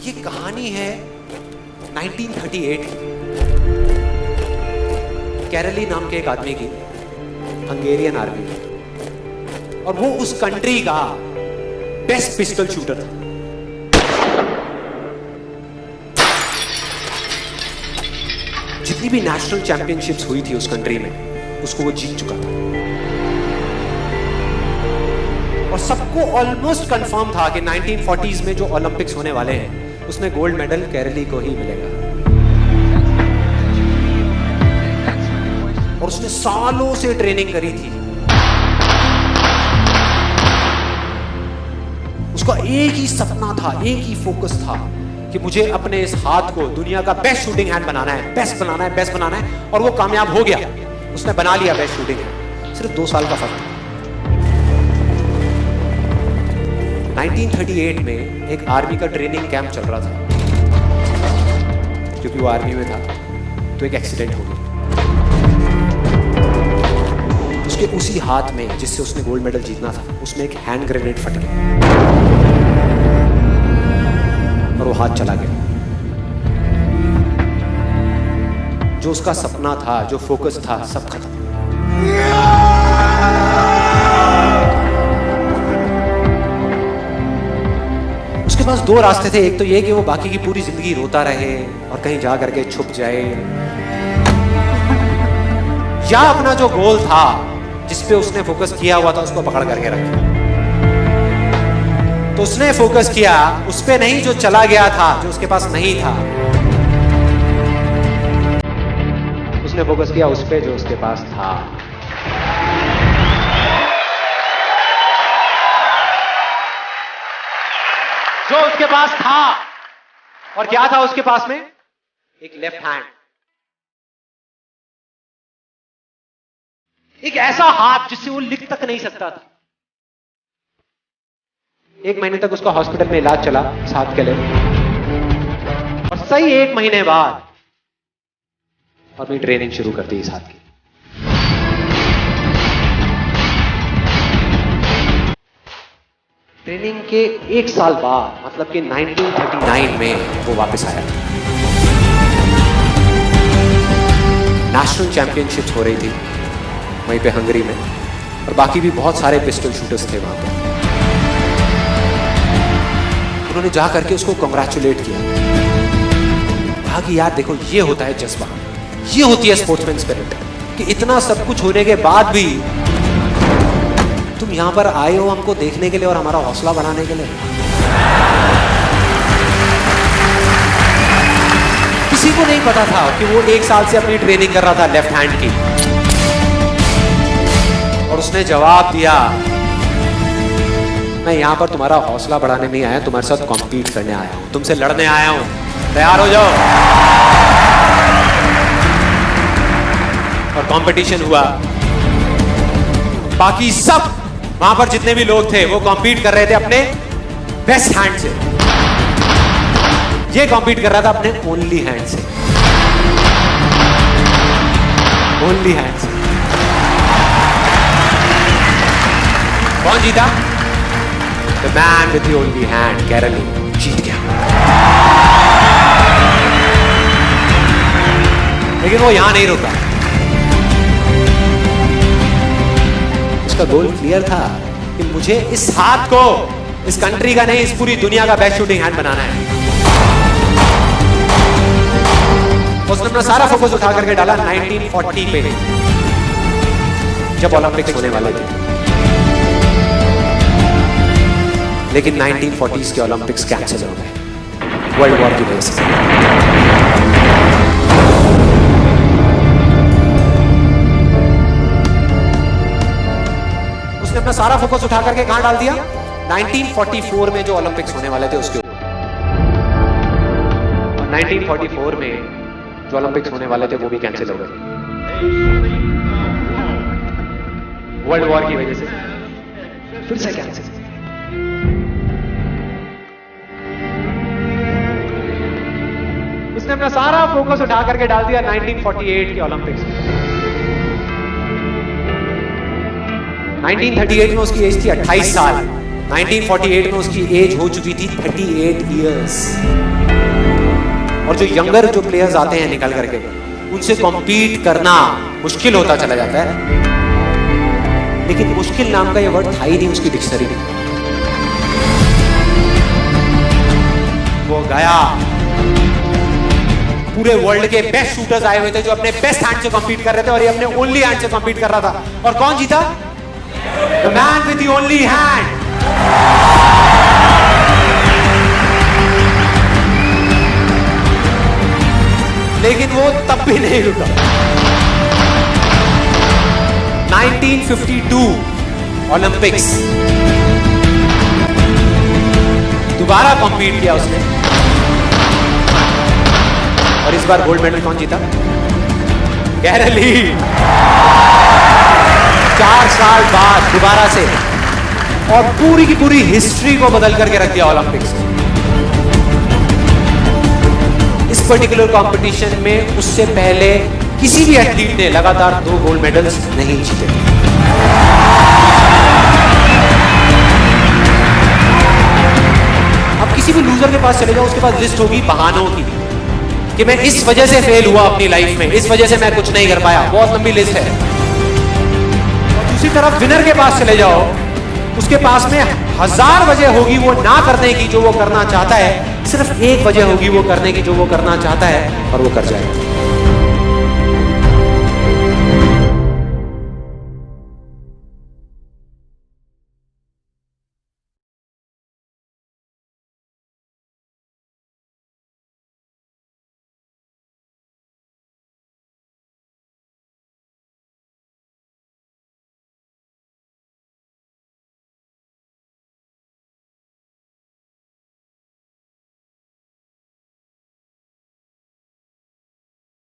ये कहानी है 1938 कैरली नाम के एक आदमी की, हंगेरियन आर्मी में, और वो उस कंट्री का बेस्ट पिस्टल शूटर था। जितनी भी नेशनल चैंपियनशिप्स हुई थी उस कंट्री में, उसको वो जीत चुका था। और सबको ऑलमोस्ट कंफर्म था कि 1940s में जो ओलंपिक्स होने वाले हैं उसमें गोल्ड मेडल कैरली को ही मिलेगा। और उसने सालों से ट्रेनिंग करी थी। उसका एक ही सपना था, एक ही फोकस था कि मुझे अपने इस हाथ को दुनिया का बेस्ट शूटिंग हैंड बनाना है, बेस्ट बनाना है, बेस्ट बनाना है। और वो कामयाब हो गया, उसने बना लिया बेस्ट शूटिंग हैंड। सिर्फ 2 साल का फर्क था। 1938 में एक आर्मी का ट्रेनिंग कैंप चल रहा था। क्योंकि वो आर्मी में था तो एक एक्सीडेंट हो गया। उसके उसी हाथ में जिससे उसने गोल्ड मेडल जीतना था, उसमें एक हैंड ग्रेनेड फट गया और वो हाथ चला गया। जो उसका सपना था, जो फोकस था, सब खत्म। उसके पास 2 रास्ते थे। एक तो ये कि वो बाकी की पूरी जिंदगी रोता रहे और कहीं जा करके छुप जाए, या अपना जो गोल था जिस पे उसने फोकस किया हुआ था उसको पकड़ करके रखे। तो उसने फोकस किया उस पे नहीं जो चला गया था, जो उसके पास नहीं था। उसने फोकस किया उस पे जो उसके पास था। जो उसके पास था। और क्या था उसके पास में? एक लेफ्ट हैंड, एक ऐसा हाथ जिससे वो लिख तक नहीं सकता था। 1 महीने तक उसका हॉस्पिटल में इलाज चला इस हाथ के लिए, और सही 1 महीने बाद अपनी ट्रेनिंग शुरू कर दी इस हाथ की। ट्रेनिंग के 1 साल बाद, मतलब कि 1939 में वो वापस आया। नेशनल चैंपियनशिप्स हो रही थी वहीं पे हंगरी में, और बाकी भी बहुत सारे पिस्टल शूटर्स थे वहां पे। उन्होंने जा करके उसको कांग्रेचुलेट किया, कहा कि यार देखो, ये होता है जज्बा, ये होती है स्पोर्ट्समैन स्पिरिट, कि इतना सब कुछ होने के बाद भी तुम यहां पर आए हो हमको देखने के लिए और हमारा हौसला बढ़ाने के लिए। किसी को नहीं पता था कि वो 1 साल से अपनी ट्रेनिंग कर रहा था लेफ्ट हैंड की। और उसने जवाब दिया, मैं यहां पर तुम्हारा हौसला बढ़ाने नहीं आया, तुम्हारे साथ कॉम्पीट करने आया हूं, तुमसे लड़ने आया हूं, तैयार हो जाओ। और कंपटीशन हुआ। बाकी सब वहां पर जितने भी लोग थे वो कॉम्पीट कर रहे थे अपने बेस्ट हैंड से। ये कॉम्पीट कर रहा था अपने ओनली हैंड से, ओनली हैंड से। कौन जीता? The man with the only hand, कैरली जीत गया। लेकिन वो यहां नहीं रुका। उसका गोल क्लियर था कि मुझे इस हाथ को इस कंट्री का नहीं, इस पूरी दुनिया का बेस्ट शूटिंग हैंड बनाना है। उसने अपना सारा फोकस उठा करके डाला 1940 पे, जब ओलंपिक्स होने वाले थे। लेकिन 1940s के ओलंपिक्स कैंसिल हो गए वर्ल्ड वॉर की वजह से। उसने अपना सारा फोकस उठा करके कहां डाल दिया? 1944 में जो ओलंपिक्स होने वाले थे उसके ऊपर। और 1944 में जो ओलंपिक्स होने वाले थे वो भी कैंसिल हो गए वर्ल्ड वॉर की वजह से। फिर से कैंसिल। उसने अपना सारा फोकस उठा करके डाल दिया 1948 के ओलंपिक्स में। 1938 में उसकी एज थी 28 साल। 1948 में उसकी एज हो चुकी थी 38 इयर्स। और जो यंगर जो प्लेयर्स आते हैं निकल करके, उनसे कॉम्पीट करना मुश्किल होता चला जाता है। लेकिन मुश्किल नाम का ये वर्ड था ही नहीं उसकी डिक्शनरी में। वो गया, पूरे वर्ल्ड के बेस्ट शूटर्स आए हुए थे जो अपने बेस्ट हैंड से कॉम्पीट कर रहे थे, और ये अपने ओनली हैंड से कॉम्पीट कर रहा था। और कौन जीता? The man with the only hand. लेकिन वो तब भी नहीं रुका। 1952 ओलंपिक्स, दोबारा कॉम्पीट किया उसने, और इस बार गोल्ड मेडल कौन जीता? कैरल ली। 4 साल बाद दोबारा से, और पूरी की पूरी हिस्ट्री को बदल करके रख दिया ओलंपिक्स। इस पर्टिकुलर कंपटीशन में उससे पहले किसी भी एथलीट ने लगातार 2 गोल्ड मेडल्स नहीं जीते। अब किसी भी लूजर के पास चले जाओ, उसके पास लिस्ट होगी बहानों की कि मैं इस वजह से फेल हुआ अपनी लाइफ में, इस वजह से मैं कुछ नहीं कर पाया। बहुत लंबी लिस्ट है। और दूसरी तरफ विनर के पास चले जाओ, उसके पास में 1000 वजह होगी वो ना करने की जो वो करना चाहता है, सिर्फ एक वजह होगी वो करने की जो वो करना चाहता है, और वो कर जाएगा।